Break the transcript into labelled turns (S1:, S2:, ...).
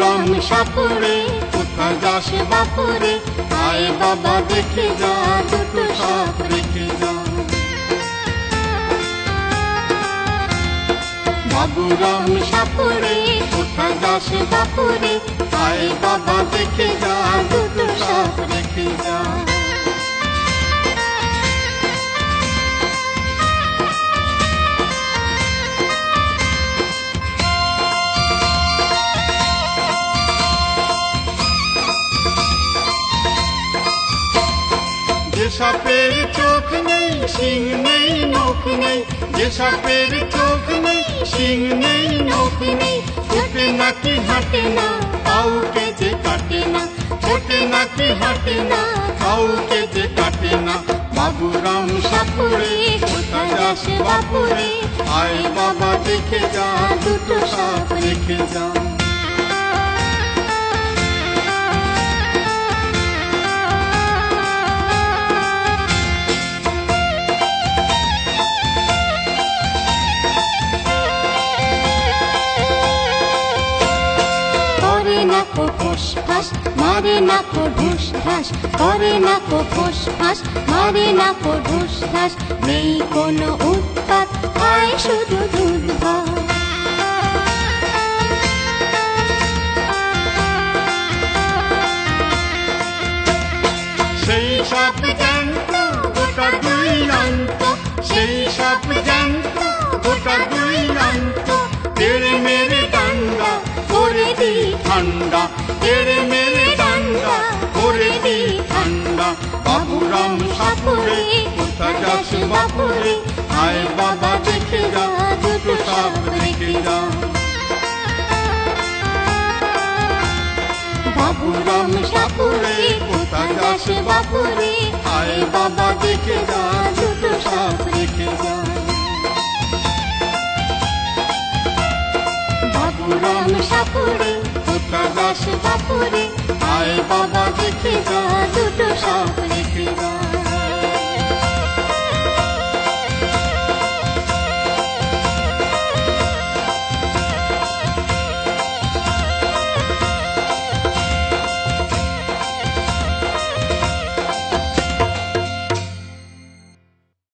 S1: বাবুরাম সাপুরে কোথায় যাস বাপুরে, আয় বাবা দেখে যা দুটো সাপ রেখে যা। বাবুরাম সাপুরে কোথায় যাস বাপুরে, আয় বাবা দেখে যা দুটো সাপ রেখে যা। যে সাপের চোখ নেই শিং নেই নখ নেই, যে সাপের চোখ নেই শিং নেই নখ নেই, ছোটে নাকি হাঁটে না কাউকে যে কাটে না, ছোটে নাকি হাঁটে না কাউকে যে কাটে না। বাবুরাম সাপুরে কোথায় যাস বাপুরে, আয় বাবা দেখে যা দুটো সাপ রেখে যা। ফোঁস মারে না কো ঢুস ঢাস, করে না কো ফোঁস ফাঁস মারে না কো ঢুস ঢাস, নেই কোনো উৎপাত হয় শুধু দুধ ভাত। সেই সাপ জ্যান্ত গোটা দুই অন্ত, সেই সাপ জ্যান্ত গোটা দুই অন্ত, তেড়ে মেরে ডান্ডা করে দি ঠান্ডা, তেড়ে মেরে ডান্ডা করে দি ঠান্ডা। বাবুরাম সাপুরে কোথায় যাস বাপুরে, আয় বাবা দেখে যা দুটো সাপ রেখে যা। বাবুরাম সাপুরে কোথায় যাস বাপুরে, আয় বাবা দেখে যা দুটো সাপ রেখে যা। বাবুরাম সাপুরে কোথায় যাস বাপুরে, আয় বাবা দেখে যা